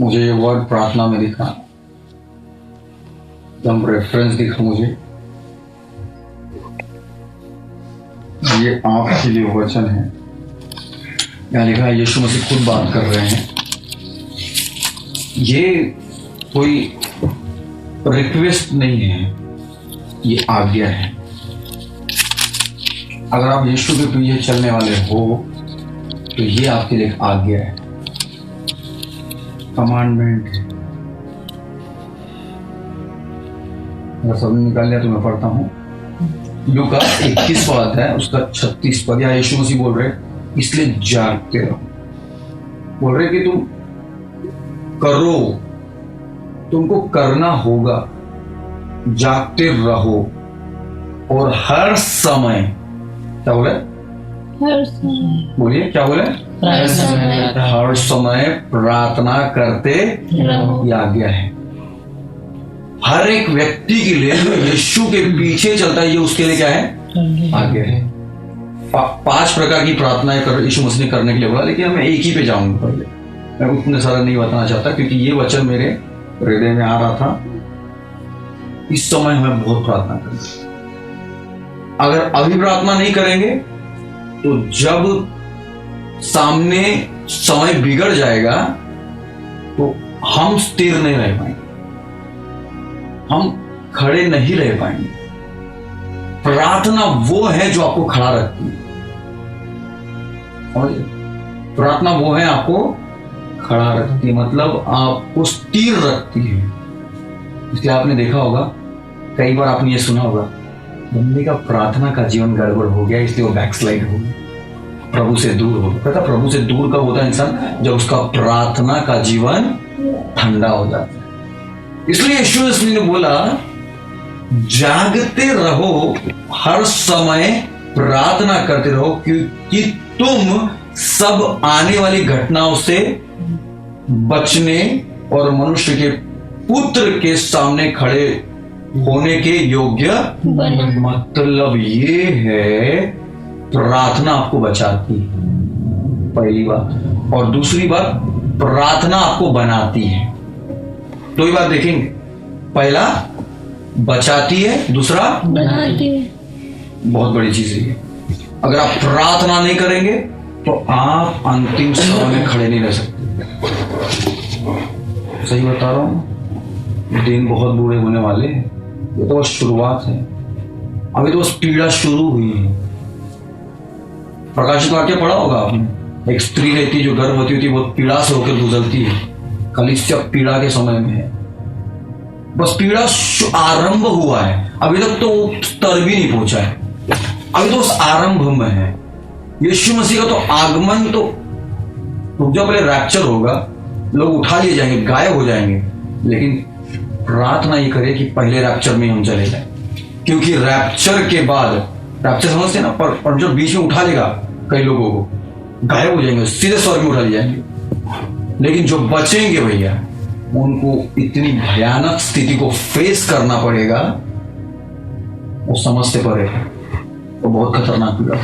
मुझे ये वर्ड प्रार्थना में दिखा, एकदम रेफरेंस दिखा मुझे। ये आपके लिए वचन है। यहाँ लिखा है, यीशु मसीह खुद बात कर रहे हैं। ये कोई रिक्वेस्ट नहीं है, ये आज्ञा है। अगर आप यीशु के पीछे चलने वाले हो तो ये आपके लिए एक आज्ञा है, कमांडमेंट है। अगर सबने निकाल लिया तो मैं पढ़ता हूं। लूका 21 अध्याय उसका 36 पद। या यीशु मसीह बोल रहे, इसलिए जागते रहो। बोल रहे कि तुम करो, तुमको करना होगा, जागते रहो और हर समय, क्या बोले? हर समय। बोलिए, क्या बोले? हर समय प्रार्थना करते रहो। ये आज्ञा है। हर एक व्यक्ति के लिए जो यीशु के पीछे चलता है, ये उसके लिए क्या है? आज्ञा है। 5 प्रकार की प्रार्थनाएं कर यीशु मसीह ने करने के लिए बोला, लेकिन मैं एक ही पे जाऊंगा। पहले मैं उतने सारा नहीं बताना चाहता, क्योंकि ये वचन मेरे हृदय में आ रहा था। इस समय हमें बहुत प्रार्थना करनी। अगर अभी प्रार्थना नहीं करेंगे तो जब सामने समय बिगड़ जाएगा तो हम स्थिर नहीं रह पाएंगे, हम खड़े नहीं रह पाएंगे। प्रार्थना वो है जो आपको खड़ा रखती है। प्रार्थना वो है आपको खड़ा रखती है, मतलब आपको स्थिर रखती है। इसलिए आपने देखा होगा, कई बार आपने ये सुना होगा, बंदे का प्रार्थना का जीवन गड़बड़ हो गया, इसलिए वो बैकस्लाइड हो गया, प्रभु से दूर हो गया। पता प्रभु से दूर कब होता है इंसान? जब उसका प्रार्थना का जीवन ठंडा हो जाता है। इसलिए यीशु मसीह ने बोला, जागते रहो, हर समय प्रार्थना करते रहो, क्योंकि तुम सब आने वाली घटनाओं से बचने और मनुष्य के पुत्र के सामने खड़े होने के योग्य बनो। मतलब ये है, प्रार्थना आपको बचाती है, पहली बात। और दूसरी बात, प्रार्थना आपको बनाती है। दो ही बात देखेंगे, पहला बचाती है, दूसरा बनाती है। बहुत बड़ी चीज है। अगर आप प्रार्थना नहीं करेंगे तो आप अंतिम समय में खड़े नहीं रह सकते। सही बता रहा हूं, दिन बहुत बुरे होने वाले हैं। ये तो बस शुरुआत है, अभी तो बस पीड़ा शुरू हुई है। प्रकाशित वाक्य पढ़ा होगा आपने, एक स्त्री रहती है जो गर्भवती होती है, बहुत पीड़ा से होकर गुजरती है। कलीसिया पीड़ा के समय में है, बस पीड़ा आरंभ हुआ है, अभी तक तो स्तर भी नहीं पहुंचा है, अभी तो उस आरंभ में है। यीशु मसीह का तो आगमन तो रुक जाओ, पहले रैप्चर होगा, लोग उठा लिए जाएंगे, गायब हो जाएंगे। लेकिन प्रार्थना ये करे कि पहले रैप्चर में हम चले जाए, क्योंकि रैप्चर के बाद, रैप्चर समझते ना, पर जो बीच में उठा लेगा कई लोगों को, गायब हो जाएंगे, सीधे स्वर्ग में उठा ले जाएंगे। लेकिन जो बचेंगे भैया, उनको इतनी भयानक स्थिति को फेस करना पड़ेगा, वो समझते पड़ेगा, वो बहुत खतरनाक होगा।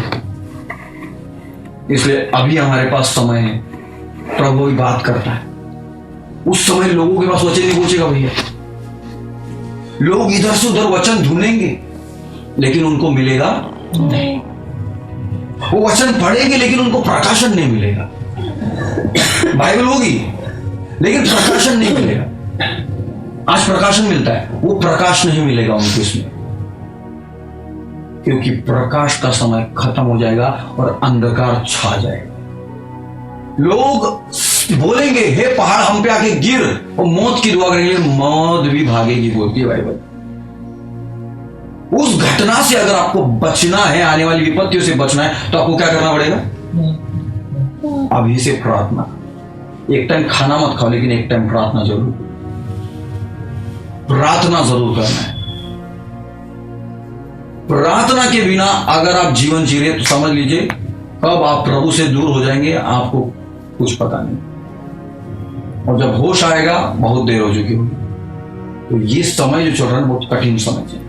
इसलिए अभी हमारे पास समय है, प्रभु भी बात करता है। उस समय लोगों के पास वचन नहीं पहुंचेगा भैया, लोग इधर से उधर वचन ढूंढेंगे, लेकिन उनको मिलेगा नहीं। वो वचन पढ़ेंगे, लेकिन उनको प्रकाशन नहीं मिलेगा। बाइबल होगी, लेकिन प्रकाशन नहीं मिलेगा। आज प्रकाशन मिलता है, वो प्रकाश नहीं मिलेगा उनको इसमें, क्योंकि प्रकाश का समय खत्म हो जाएगा और अंधकार छा जाएगा। लोग बोलेंगे, हे पहाड़ हम पे आके गिर, और मौत की दुआ करेंगे, मौत भी भागेगी, बोलती है बाइबल। उस घटना से अगर आपको बचना है, आने वाली विपत्तियों से बचना है, तो आपको क्या करना पड़ेगा? अभी से प्रार्थना। एक टाइम खाना मत खाओ, लेकिन एक टाइम प्रार्थना जरूर, प्रार्थना जरूर करना है। प्रार्थना के बिना अगर आप जीवन जी रहे, तो समझ लीजिए कब आप प्रभु से दूर हो जाएंगे, आपको कुछ पता नहीं। और जब होश आएगा, बहुत देर हो चुकी होगी। तो ये समय जो चल रहा है, बहुत कठिन समय है।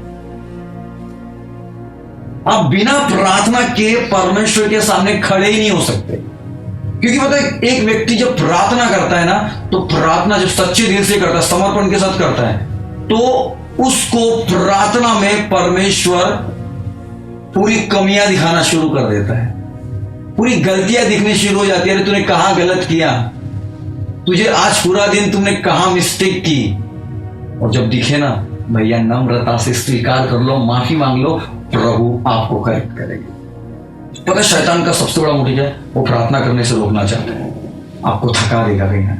आप बिना प्रार्थना के परमेश्वर के सामने खड़े ही नहीं हो सकते। क्योंकि पता है एक व्यक्ति जब प्रार्थना करता है ना, तो प्रार्थना जब सच्चे दिल से करता है, समर्पण के साथ करता है, तो उसको प्रार्थना में परमेश्वर पूरी कमियां दिखाना शुरू कर देता है, पूरी गलतियां दिखनी शुरू हो जाती है। अरे तूने कहां गलत किया, तुझे आज पूरा दिन तुमने कहां मिस्टेक की। और जब दिखे ना, भैया नम्रता से स्वीकार कर लो, माफी मांग लो, प्रभु आपको करेक्ट करेंगे। पता है शैतान का सबसे बड़ा मोटिव है, वो प्रार्थना करने से रोकना चाहता है, आपको थका देगा कहीं ना।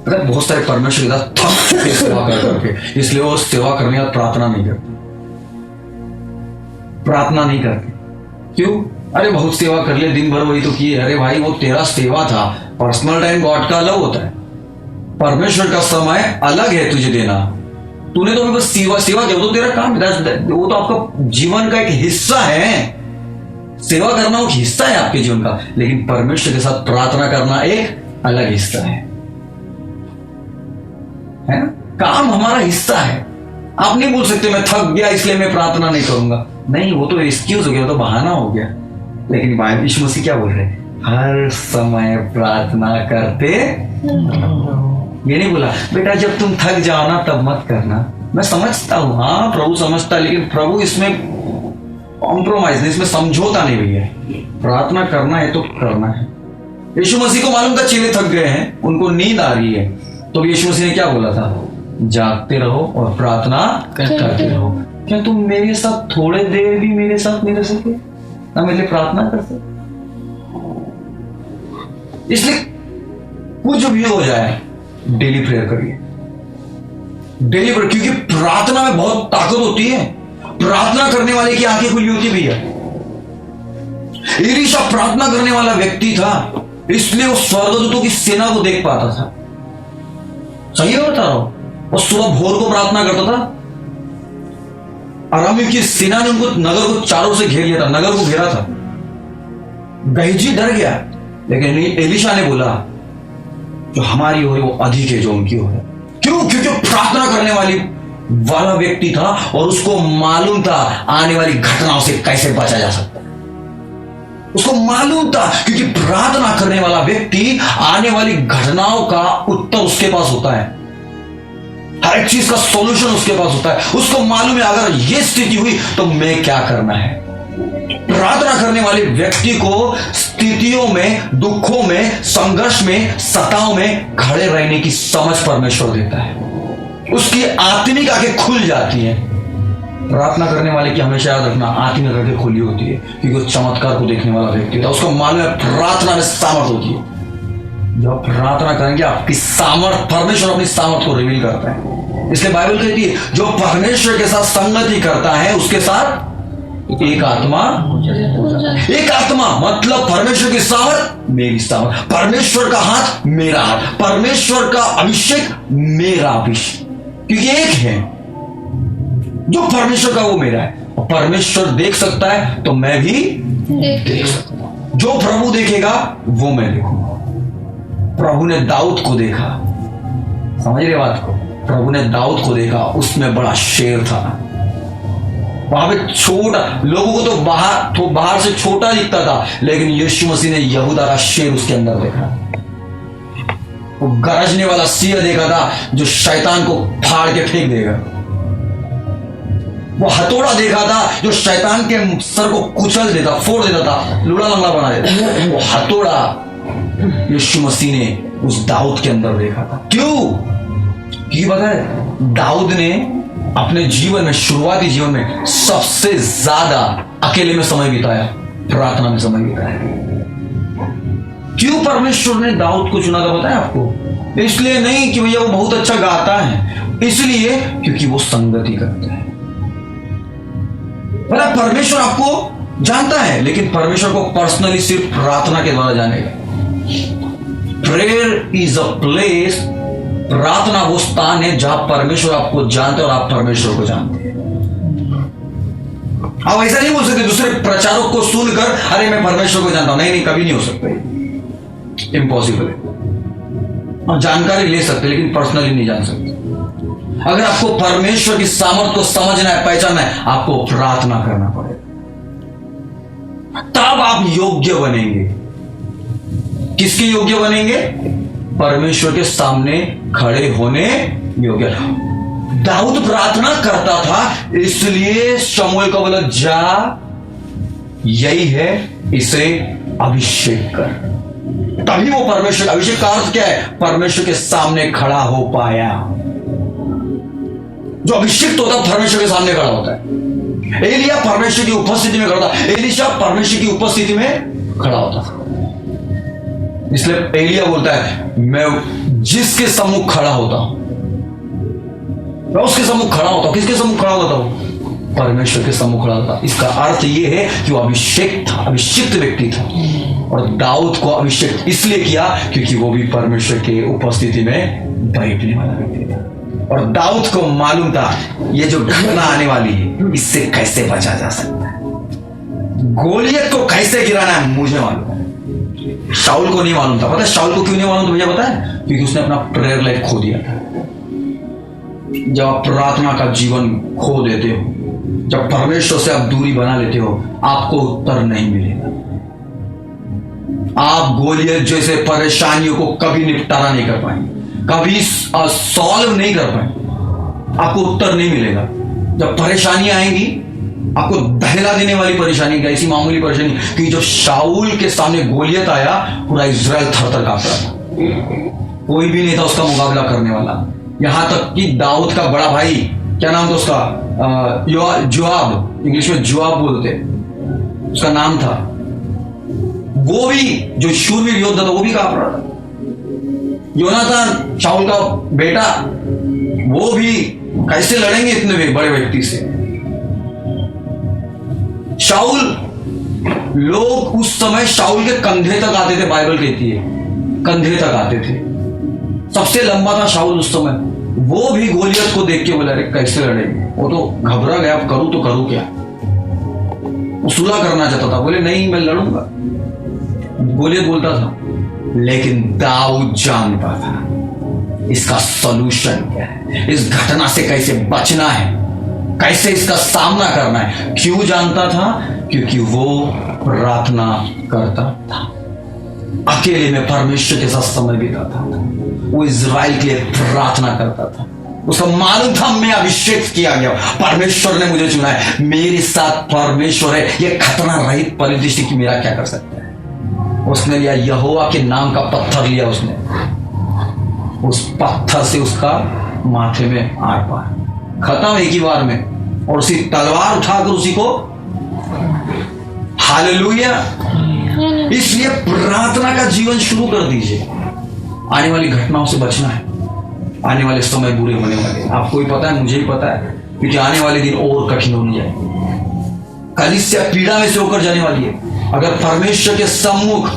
पता है बहुत सारे परमेश्वर के साथ थक चुके सेवा कर करके, इसलिए वो सेवा करने का प्रार्थना नहीं करते, प्रार्थना नहीं करते। क्यों? अरे बहुत सेवा कर ले, दिन भर वही तो किए। अरे भाई वो तेरा सेवा था, पर्सनल टाइम गॉड का अलग होता है, परमेश्वर का समय अलग है तुझे देना। तूने तो अभी बस सेवा किया, वो तो तेरा काम है, वो तो आपका जीवन का एक हिस्सा है। सेवा करना एक हिस्सा है आपके जीवन का, लेकिन परमेश्वर के साथ प्रार्थना करना एक अलग हिस्सा है ना? काम हमारा हिस्सा है। आप नहीं बोल सकते मैं थक गया इसलिए मैं प्रार्थना नहीं करूंगा, नहीं, वो तो एक्सक्यूज हो गया, वो तो बहाना हो गया। लेकिन बाइबल यीशु मसीह क्या बोल रहे हैं? हर समय प्रार्थना करते। ये नहीं बोला बेटा जब तुम थक जाओ ना तब मत करना। मैं समझता हूं, हाँ प्रभु समझता है, लेकिन प्रभु इसमें कॉम्प्रोमाइज नहीं, इसमें समझौता नहीं भैया। प्रार्थना करना है तो करना है। यीशु मसीह को मालूम था चेले थक गए हैं, उनको नींद आ रही है, तो यीशु मसीह ने क्या बोला था? जागते रहो और प्रार्थना करते रहो। क्या तुम मेरे साथ थोड़े देर भी मेरे साथ नहीं रह सकते ना? मेरे लिए प्रार्थना कर सकते? इसलिए कुछ भी हो जाए डेली प्रेयर करिए, डेली प्रेयर, क्योंकि प्रार्थना में बहुत ताकत होती है। प्रार्थना करने वाले की आंखें खुली होती भैया। एलीशा प्रार्थना करने वाला व्यक्ति था, इसलिए वो स्वर्गदूतों की सेना को देख पाता था। सही में बता रहा हूं, वो सुबह भोर को प्रार्थना करता था। अरामियों की सेना ने उनको नगर को चारों से घेर लिया था, नगर को घेरा था। गहजी डर गया, लेकिन एलीशा ने बोला जो हमारी ओर है वो अधिक है जो उनकी ओर है। क्यों? क्योंकि प्रार्थना करने वाला व्यक्ति था और उसको मालूम था आने वाली घटनाओं से कैसे बचा जा सकता है। उसको मालूम था, क्योंकि प्रार्थना करने वाला व्यक्ति आने वाली घटनाओं का उत्तर उसके पास होता है, हर एक चीज का सॉल्यूशन उसके पास होता है। उसको मालूम है अगर ये स्थिति हुई तो मैं क्या करना है। प्रार्थना करने वाले व्यक्ति को स्थितियों में, दुखों में, संघर्ष में, सताओं में खड़े रहने की समझ परमेश्वर देता है। उसकी आत्मिक आंखें खुल जाती हैं। प्रार्थना करने वाले की हमेशा याद रखना आत्मिक आंखें खुली होती है, क्योंकि वो चमत्कार को देखने वाला व्यक्ति होता है। उसको मालूम है प्रार्थना में सामर्थ होती है। जब प्रार्थना करेंगे आपकी सामर्थ, परमेश्वर अपनी सामर्थ को रिवील करता है। इसलिए बाइबल कहती है जो परमेश्वर के साथ संगति करता है उसके साथ एक आत्मा, एक आत्मा मतलब परमेश्वर की सामर्थ मेरी सामर्थ, परमेश्वर का हाथ मेरा हाथ, परमेश्वर का अभिषेक मेरा अभिषेक, क्योंकि एक है जो परमेश्वर का वो मेरा है। और परमेश्वर देख सकता है तो मैं भी देख सकता हूं। जो प्रभु देखेगा वो मैं देखूंगा। प्रभु ने दाऊद को देखा, समझ रहे बात को? प्रभु ने दाऊद को देखा, उसमें बड़ा शेर था। वहां पे छोटा, लोगों को तो बाहर से छोटा दिखता था, लेकिन यीशु मसीह ने यहूदा का शेर उसके अंदर देखा। वो गरजने वाला सिंह देखा था जो शैतान को फाड़ के फेंक देगा। वो हथौड़ा देखा था जो शैतान के सर को कुचल देता, फोड़ देता था, लूड़ा लंगड़ा बना देता। वो हथौड़ा यीशु मसीह ने उस दाऊद के अंदर देखा था। क्यों? क्योंकि पता है दाऊद ने अपने जीवन में, शुरुआती जीवन में सबसे ज्यादा अकेले में समय बिताया, प्रार्थना में समय बिताया। क्यों परमेश्वर ने दाऊद को चुना था बताया आपको? इसलिए नहीं कि भैया वो बहुत अच्छा गाता है, इसलिए क्योंकि वो संगति करता है। पता परमेश्वर आपको जानता है, लेकिन परमेश्वर को पर्सनली सिर्फ प्रार्थना के द्वारा जानेगा। प्रेयर इज अ प्लेस, प्रार्थना वो स्थान है जहां परमेश्वर आपको जानते हैं और आप परमेश्वर को जानते हैं। आप ऐसा नहीं बोल सकते दूसरे प्रचारक को सुनकर अरे मैं परमेश्वर को जानता हूं। नहीं, कभी नहीं हो सकता, इम्पॉसिबल है। आप जानकारी ले सकते लेकिन पर्सनली नहीं जान सकते। अगर आपको परमेश्वर की सामर्थ को समझना है, पहचानना है, आपको प्रार्थना करना पड़ेगा, तब आप योग्य बनेंगे। किसके योग्य बनेंगे? परमेश्वर के सामने खड़े होने योग्य। दाऊद प्रार्थना करता था, इसलिए शमूएल को बोला जा, यही है, इसे अभिषेक कर। तभी वो परमेश्वर, अभिषेक का अर्थ क्या है? परमेश्वर के सामने खड़ा हो पाया। जो अभिषेक होता है परमेश्वर के सामने खड़ा होता है। एलिया परमेश्वर की उपस्थिति में खड़ा था, एलीशा परमेश्वर की उपस्थिति में खड़ा होता था। इसलिए एलिया बोलता है, मैं जिसके सम्मुख खड़ा होता हूं, मैं उसके सम्मुख खड़ा होता हूं। किसके सम्मुख खड़ा होता हूं? परमेश्वर के सम्मुख खड़ा होता। इसका अर्थ यह है कि वो अभिषेक था, अभिषिक्त व्यक्ति था। और दाऊद को अभिषेक इसलिए किया क्योंकि वो भी परमेश्वर के उपस्थिति में बैठने वाला व्यक्ति था। और दाऊद को मालूम था ये जो घटना आने वाली है, इससे कैसे बचा जा सकता है, गोलियत को कैसे गिराना है, मुझे मालूम है। शाऊल को नहीं मालूम था। पता है शाऊल को क्यों नहीं मालूम था? मुझे पता है, क्योंकि उसने अपना प्रेयर लाइफ खो दिया था। जब आप प्रार्थना का जीवन खो देते हो, जब परमेश्वर से आप दूरी बना लेते हो, आपको उत्तर नहीं मिलेगा। आप गोलियत जैसे परेशानियों को कभी निपटारा नहीं कर पाएंगे, कभी सॉल्व नहीं कर पाएंगे, आपको उत्तर नहीं मिलेगा। जब परेशानियां आएंगी, आपको दहला देने वाली परेशानी, ऐसी मामूली परेशानी कि जब शाऊल के सामने गोलियत आया, पूरा इजराइल थर-थर कांप रहा था। कोई भी नहीं था उसका मुकाबला करने वाला। यहां तक कि दाऊद का बड़ा भाई, क्या नाम था उसका? जोआब, इंग्लिश में जोआब बोलते, उसका नाम था। वो भी जो शूरवीर योद्धा था, वो भी कांप रहा था। योनातान शाऊल का बेटा, वो भी कैसे लड़ेंगे इतने बड़े व्यक्ति से। शाऊल, लोग उस समय शाऊल के कंधे तक आते थे, बाइबल कहती है कंधे तक आते थे। सबसे लंबा था शाऊल उस समय। वो भी गोलियत को देख के बोला, अरे कैसे लड़ेंगे। वो तो घबरा गया, अब करूं तो करूं क्या। वो सुलह करना चाहता था, बोले नहीं मैं लड़ूंगा। गोलियत बोलता था, लेकिन दाऊद जानता था इसका सॉल्यूशन क्या है, इस घटना से कैसे बचना है, कैसे इसका सामना करना है। क्यों जानता था? क्योंकि वो प्रार्थना करता था, अकेले में परमेश्वर के साथ समय बिताता था। वो इजराइल के लिए प्रार्थना करता था। उसको मालूम था मैं अभिषेक किया गया, परमेश्वर ने मुझे चुना है, मेरे साथ परमेश्वर है। ये खतरा रहित परिदृष्टि की मेरा क्या कर सकता है। उसने लिया यहोवा के नाम का पत्थर लिया, उसने उस पत्थर से उसका माथे में आर पार खत्म एक ही बार में। और उसी तलवार उठाकर उसी को, हालेलुया। इसलिए प्रार्थना का जीवन शुरू कर दीजिए। आने वाली घटनाओं से बचना है, आने वाले समय बुरे होने वाले। आपको भी पता है, मुझे भी पता है, क्योंकि आने वाले दिन और कठिन होने जाएंगे। कलीसिया पीड़ा में से होकर जाने वाली है। अगर परमेश्वर के सम्मुख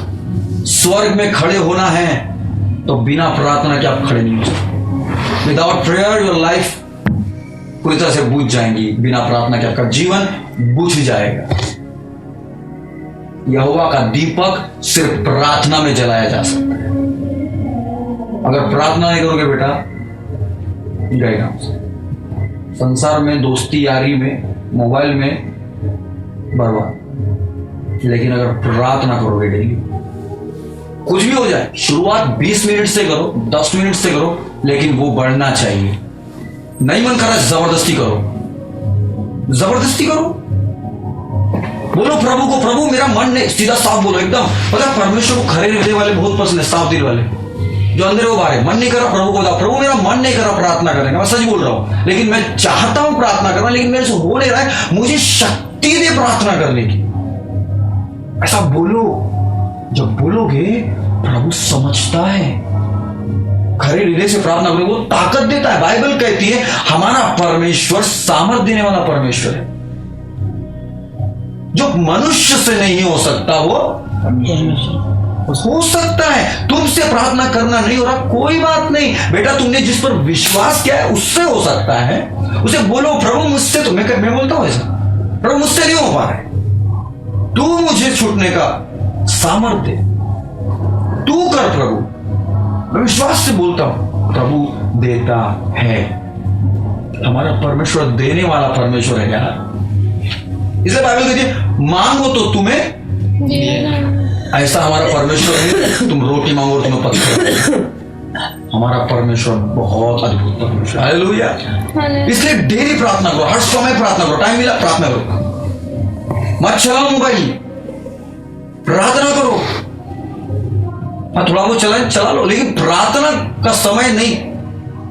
स्वर्ग में खड़े होना है तो बिना प्रार्थना के आप खड़े नहीं हो सकते। विदाउट प्रेयर योर लाइफ पूरी तरह से बुझ जाएंगी। बिना प्रार्थना के आपका जीवन बुझ जाएगा। यहोवा का दीपक सिर्फ प्रार्थना में जलाया जा सकता है। अगर प्रार्थना नहीं करोगे बेटा, गए काम से। संसार में, दोस्ती यारी में, मोबाइल में बर्बाद। लेकिन अगर प्रार्थना करोगे डेली, कुछ भी हो जाए, शुरुआत 20 मिनट से करो, 10 मिनट से करो, लेकिन वो बढ़ना चाहिए। नहीं मन कर रहा, जबरदस्ती करो, जबरदस्ती करो। बोलो प्रभु को, प्रभु मेरा मन नहीं, सीधा साफ बोलो एकदम। पता परमेश्वर को खरे हृदय वाले बहुत पसंद है, साफ दिल वाले, जो अंदर वो बाहर मन नहीं कर रहा। प्रभु को बताओ, प्रभु मेरा मन नहीं कर रहा प्रार्थना करने का, मैं सच बोल रहा हूं, लेकिन मैं चाहता हूं प्रार्थना करना, लेकिन मेरे से हो नहीं रहा है। मुझे शक्ति दे प्रार्थना करने की। ऐसा बोलो। जब बोलोगे प्रभु समझता है। खरे हृदय से प्रार्थना करोगे, वो ताकत देता है। बाइबल कहती है हमारा परमेश्वर सामर्थ देने वाला परमेश्वर है। जो मनुष्य से नहीं हो सकता वो हो सकता है। तुमसे प्रार्थना करना नहीं हो रहा, कोई बात नहीं बेटा, तुमने जिस पर विश्वास किया है उससे हो सकता है। उसे बोलो प्रभु मुझसे तो, मैं बोलता हूं ऐसा, प्रभु मुझसे नहीं हो पा रहा है, तू मुझे छूटने का सामर्थ्य दे, तू कर प्रभु। मैं विश्वास से बोलता हूं प्रभु देता है। हमारा परमेश्वर देने वाला परमेश्वर है यार। इसलिए बाइबल कहती है मांगो तो तुम्हें, ऐसा हमारा परमेश्वर नहीं तुम रोटी मांगो और तुम्हें पत्थर। हमारा परमेश्वर बहुत अद्भुत परमेश्वर, हालेलुया। इसलिए डेली प्रार्थना करो, हर समय प्रार्थना करो, टाइम मिला प्रार्थना करो, मत चलाओ मोबाइल, प्रार्थना करो। हाँ थोड़ा बहुत चला लो, लेकिन प्रार्थना का समय नहीं,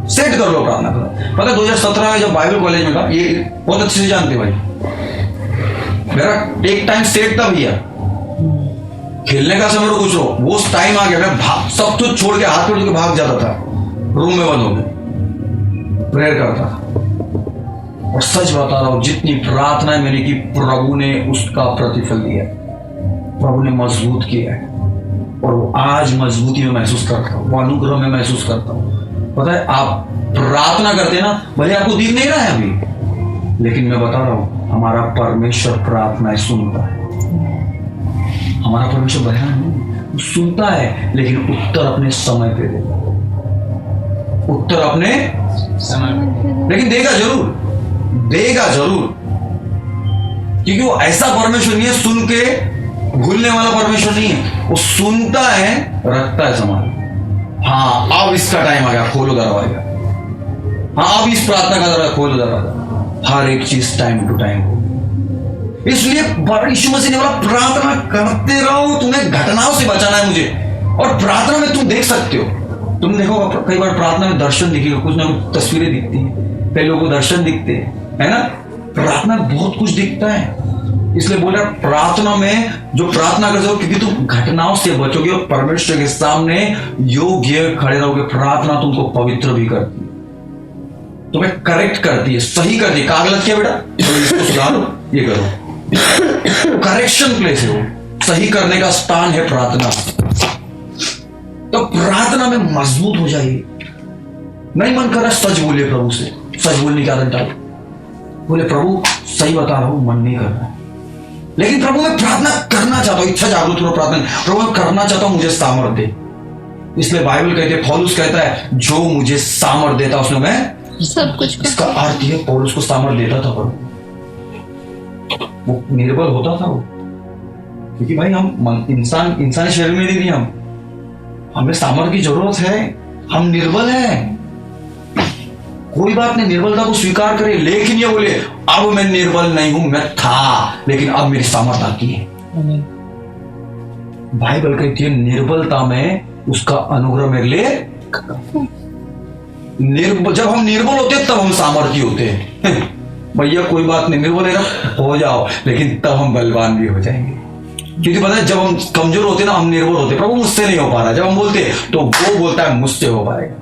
सेट कर लो प्रार्थना करो। पता है 2017 में जब बाइबल कॉलेज में था, ये बहुत अच्छे से जानते भाई, मेरा एक टाइम सेट था भैया, खेलने का समय तो कुछ लो, वो टाइम आ गया, मैं सब कुछ छोड़ के हाथ में भाग जाता था, रूम में बंद हो गया, प्रेयर करता था। और सच बता रहा हूं, जितनी प्रार्थनाएं मैंने की, प्रभु ने उसका प्रतिफल दिया, प्रभु ने मजबूत किया है। और वो आज मजबूती में महसूस करता हूं, वो अनुग्रह में महसूस करता हूं। पता है आप प्रार्थना करते हैं ना, भले आपको दिख नहीं रहा है अभी, लेकिन मैं बता रहा हूं हमारा परमेश्वर प्रार्थनाएं सुनता है। हमारा परमेश्वर बयान नहीं सुनता है, लेकिन उत्तर अपने समय पे देगा, उत्तर अपने समय, लेकिन देगा जरूर, देगा जरूर, क्योंकि वो ऐसा परमेश्वर नहीं है सुन के भूलने वाला परमेश्वर नहीं है। वो सुनता है, रखता है संभाल। हाँ अब इसका टाइम आ गया, खोलो दरवाजा। हाँ अब इस प्रार्थना का दरवाजा खोलो दरवाजा। हर एक चीज टाइम टू टाइम हो। इसलिए यीशु मसीह ने बोला प्रार्थना करते रहो, तुम्हें घटनाओं से बचाना है मुझे। और प्रार्थना में तुम देख सकते हो, तुम देखो कई बार प्रार्थना में दर्शन दिखेगा, कुछ ना कुछ तस्वीरें दिखती हैं, कई लोगों को दर्शन दिखते हैं, है ना। प्रार्थना में बहुत कुछ दिखता है। इसलिए बोला प्रार्थना में जो प्रार्थना करते हो, क्योंकि तुम घटनाओं से बचोगे और परमेश्वर के सामने योग्य खड़े रहोगे। प्रार्थना तुमको पवित्र भी करती है, तुम्हें करेक्ट करती है, सही करती है। कहाँ गलत किया बेटा, तो इसको सुधारो, ये करो। करेक्शन प्लेस है वो, सही करने का स्थान है प्रार्थना। तो प्रार्थना में मजबूत हो जाइए। नहीं मन कर रहा सच बोलिए प्रभु से, सच बोलने की आदत डालो। बोले प्रभु सही बता रहा हूं, मन नहीं कर रहा है, लेकिन प्रभु मैं प्रार्थना करना चाहता हूं, इच्छा जागृत हो प्रार्थना, प्रभु मैं करना चाहता हूं, मुझे सामर्थ दे। इसलिए बाइबल कहते हैं, पौलुस कहता है जो मुझे सामर्थ देता उसमें मैं सब कुछ। इसका अर्थ है पौलुस को सामर्थ देता था प्रभु, वो निर्बल होता था वो, क्योंकि भाई हम इंसान शरीर में नहीं, हमें सामर्थ की जरूरत है, हम निर्बल हैं। कोई बात नहीं, निर्बलता को स्वीकार करे, लेकिन ये बोले अब मैं निर्बल नहीं हूं, मैं था लेकिन अब मेरी सामर्थ आती है। बाइबल कहती है निर्बलता में उसका अनुग्रह मेरे लिए, जब हम निर्बल होते हैं तब हम सामर्थी होते हैं। भैया कोई बात नहीं, निर्बल हो जाओ, लेकिन तब हम बलवान भी हो जाएंगे। क्योंकि पता है जब हम कमजोर होते ना, हम निर्बल होते, प्रभु मुझसे नहीं हो पा रहा, जब हम बोलते तो वो बोलता है मुझसे हो पाएगा,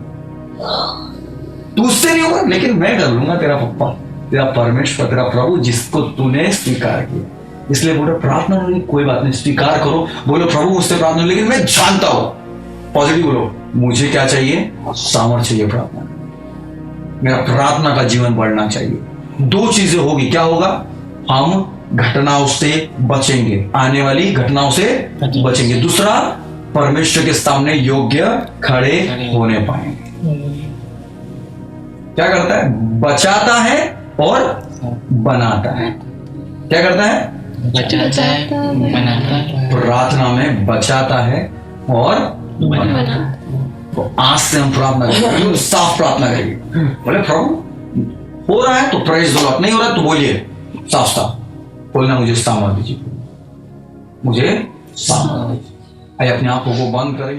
तुझसे नहीं होगा, लेकिन मैं कर लूंगा, तेरा पप्पा, तेरा परमेश्वर, तेरा प्रभु जिसको तूने स्वीकार किया। इसलिए बोलो प्रार्थना नहीं, कोई बात नहीं, स्वीकार करो, बोलो प्रभु मुझसे प्रार्थना, लेकिन मैं जानता हूं, पॉजिटिव बोलो, मुझे क्या चाहिए, सामर्थ चाहिए प्रार्थना, मेरा प्रार्थना का जीवन बढ़ना चाहिए। दो चीजें होगी, क्या होगा, हम घटनाओं से बचेंगे, आने वाली घटनाओं से बचेंगे। दूसरा, परमेश्वर के सामने योग्य खड़े होने पाएंगे। क्या करता है, बचाता है और बनाता है। क्या करता है, बचाता है, बनाता है। प्रार्थना में बचाता है और बनाता है। तो आज से हम प्रार्थना करेंगे, साफ प्रार्थना करेंगे। बोले प्रभु हो रहा है तो प्रेज द लॉर्ड, नहीं हो रहा है तो बोलिए साफ साफ, बोलना मुझे सामर्थ दीजिए, मुझे सामर्थ दीजिए। आइए अपने आंखों को बंद करें।